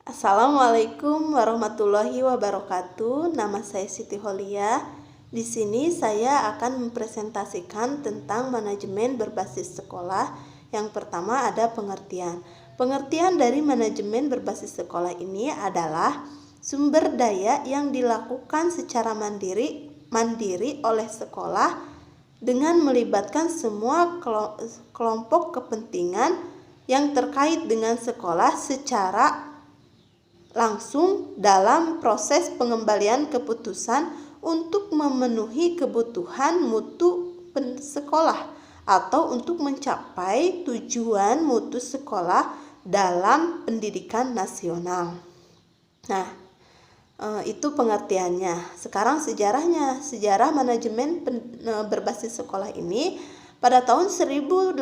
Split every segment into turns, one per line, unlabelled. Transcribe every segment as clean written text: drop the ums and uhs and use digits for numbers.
Assalamualaikum warahmatullahi wabarakatuh. Nama saya Siti Holia. Di sini saya akan mempresentasikan tentang manajemen berbasis sekolah. Yang pertama ada pengertian. Pengertian dari manajemen berbasis sekolah ini adalah sumber daya yang dilakukan secara mandiri oleh sekolah dengan melibatkan semua kelompok kepentingan yang terkait dengan sekolah secara langsung dalam proses pengembalian keputusan untuk memenuhi kebutuhan mutu sekolah atau untuk mencapai tujuan mutu sekolah dalam pendidikan nasional. Nah, itu pengertiannya. Sekarang sejarahnya. Sejarah manajemen berbasis sekolah ini pada tahun 1857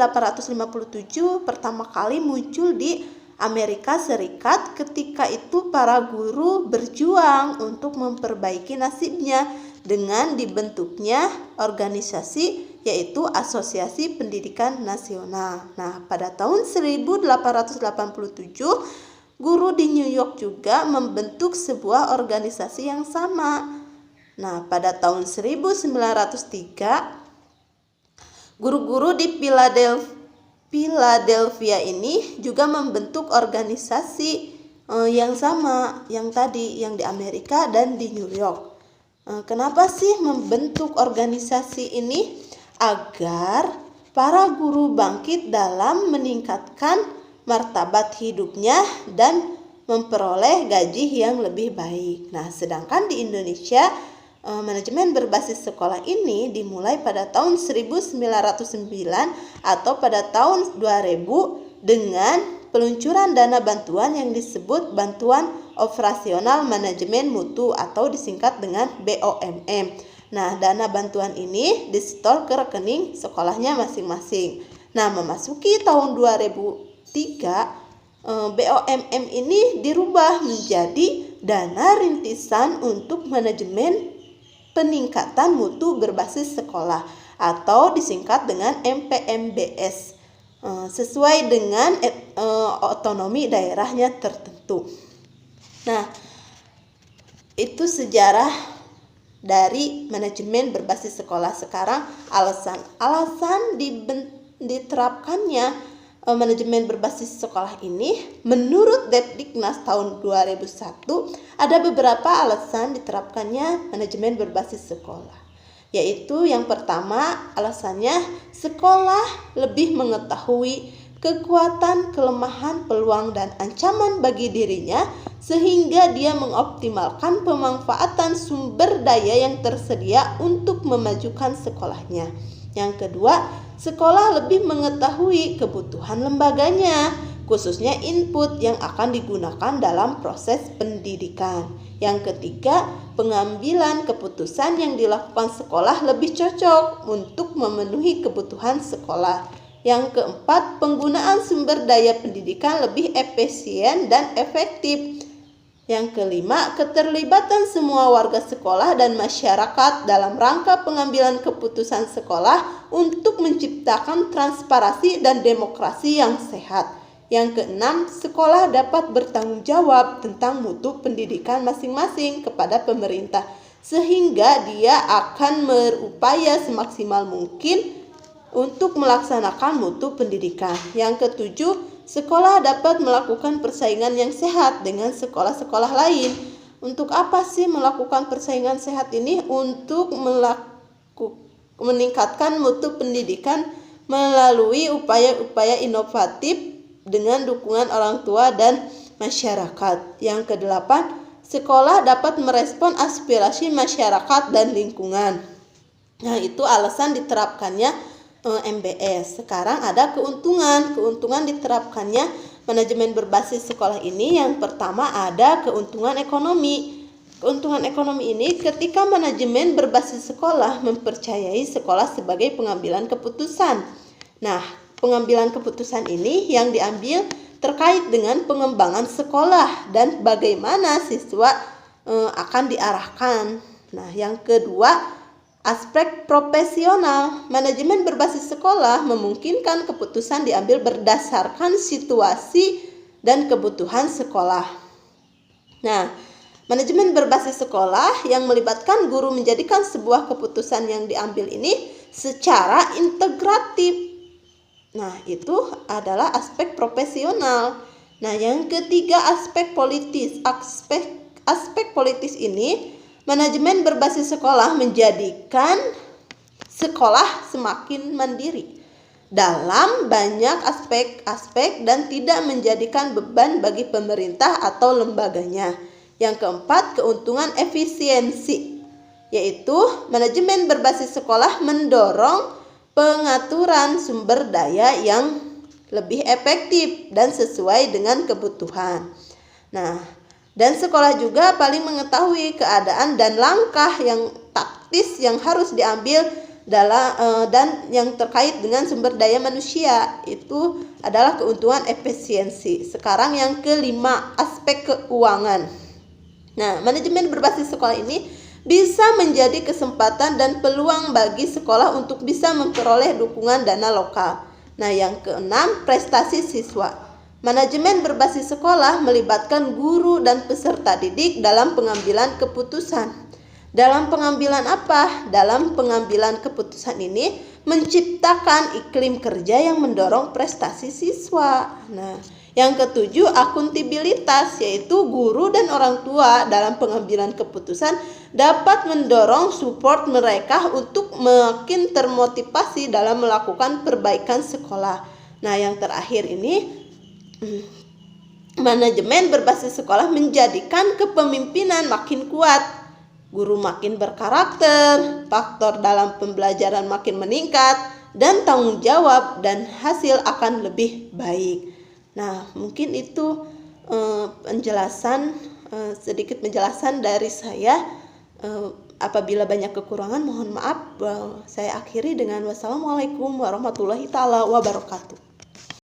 pertama kali muncul di Amerika Serikat. Ketika itu para guru berjuang untuk memperbaiki nasibnya dengan dibentuknya organisasi yaitu Asosiasi Pendidikan Nasional. Nah, pada tahun 1887 guru di New York juga membentuk sebuah organisasi yang sama. Nah, pada tahun 1903 guru-guru di Philadelphia ini juga membentuk organisasi yang sama yang tadi, yang di Amerika dan di New York. Kenapa sih membentuk organisasi ini? Agar para guru bangkit dalam meningkatkan martabat hidupnya dan memperoleh gaji yang lebih baik. Nah, sedangkan di Indonesia manajemen berbasis sekolah ini dimulai pada tahun 1909 atau pada tahun 2000 dengan peluncuran dana bantuan yang disebut Bantuan Operasional Manajemen Mutu atau disingkat dengan BOMM. Nah, dana bantuan ini disetor ke rekening sekolahnya masing-masing. Nah, memasuki tahun 2003 BOMM ini dirubah menjadi dana rintisan untuk manajemen peningkatan mutu berbasis sekolah atau disingkat dengan MPMBS sesuai dengan otonomi daerahnya tertentu. Nah, itu sejarah dari manajemen berbasis sekolah. Sekarang alasan diterapkannya manajemen berbasis sekolah ini menurut Depdiknas tahun 2001 ada beberapa alasan diterapkannya manajemen berbasis sekolah, yaitu yang pertama alasannya sekolah lebih mengetahui kekuatan, kelemahan, peluang, dan ancaman bagi dirinya sehingga dia mengoptimalkan pemanfaatan sumber daya yang tersedia untuk memajukan sekolahnya. Yang kedua, sekolah lebih mengetahui kebutuhan lembaganya, khususnya input yang akan digunakan dalam proses pendidikan. Yang ketiga, pengambilan keputusan yang dilakukan sekolah lebih cocok untuk memenuhi kebutuhan sekolah. Yang keempat, penggunaan sumber daya pendidikan lebih efisien dan efektif. Yang kelima, keterlibatan semua warga sekolah dan masyarakat dalam rangka pengambilan keputusan sekolah untuk menciptakan transparansi dan demokrasi yang sehat. Yang keenam, sekolah dapat bertanggung jawab tentang mutu pendidikan masing-masing kepada pemerintah, sehingga dia akan berupaya semaksimal mungkin untuk melaksanakan mutu pendidikan. Yang ketujuh, sekolah dapat melakukan persaingan yang sehat dengan sekolah-sekolah lain. Untuk apa sih melakukan persaingan sehat ini? Untuk meningkatkan mutu pendidikan melalui upaya-upaya inovatif dengan dukungan orang tua dan masyarakat. Yang kedelapan, sekolah dapat merespon aspirasi masyarakat dan lingkungan. Nah, itu alasan diterapkannya MBS. Sekarang ada keuntungan diterapkannya manajemen berbasis sekolah ini. Yang pertama ada keuntungan ekonomi. Keuntungan ekonomi ini ketika manajemen berbasis sekolah mempercayai sekolah sebagai pengambilan keputusan. Nah, pengambilan keputusan ini yang diambil terkait dengan pengembangan sekolah dan bagaimana siswa akan diarahkan. Nah, yang kedua, aspek profesional. Manajemen berbasis sekolah memungkinkan keputusan diambil berdasarkan situasi dan kebutuhan sekolah. Nah, manajemen berbasis sekolah yang melibatkan guru menjadikan sebuah keputusan yang diambil ini secara integratif. Nah, itu adalah aspek profesional. Nah, yang ketiga aspek politis. Aspek politis ini, manajemen berbasis sekolah menjadikan sekolah semakin mandiri dalam banyak aspek-aspek dan tidak menjadikan beban bagi pemerintah atau lembaganya. Yang keempat, keuntungan efisiensi, yaitu manajemen berbasis sekolah mendorong pengaturan sumber daya yang lebih efektif dan sesuai dengan kebutuhan. Nah, dan sekolah juga paling mengetahui keadaan dan langkah yang taktis yang harus diambil dan yang terkait dengan sumber daya manusia. Itu adalah keuntungan efisiensi. Sekarang yang kelima, aspek keuangan. Nah, manajemen berbasis sekolah ini bisa menjadi kesempatan dan peluang bagi sekolah untuk bisa memperoleh dukungan dana lokal. Nah, yang keenam, prestasi siswa. Manajemen berbasis sekolah melibatkan guru dan peserta didik dalam pengambilan keputusan. Dalam pengambilan apa? Dalam pengambilan keputusan ini menciptakan iklim kerja yang mendorong prestasi siswa. Nah, yang ketujuh, akuntabilitas, yaitu guru dan orang tua dalam pengambilan keputusan dapat mendorong support mereka untuk makin termotivasi dalam melakukan perbaikan sekolah. Nah, yang terakhir ini, manajemen berbasis sekolah menjadikan kepemimpinan makin kuat. Guru makin berkarakter, faktor dalam pembelajaran makin meningkat, dan tanggung jawab dan hasil akan lebih baik. Nah, mungkin itu sedikit penjelasan dari saya. Apabila banyak kekurangan mohon maaf. Saya akhiri dengan wassalamualaikum warahmatullahi taala wabarakatuh.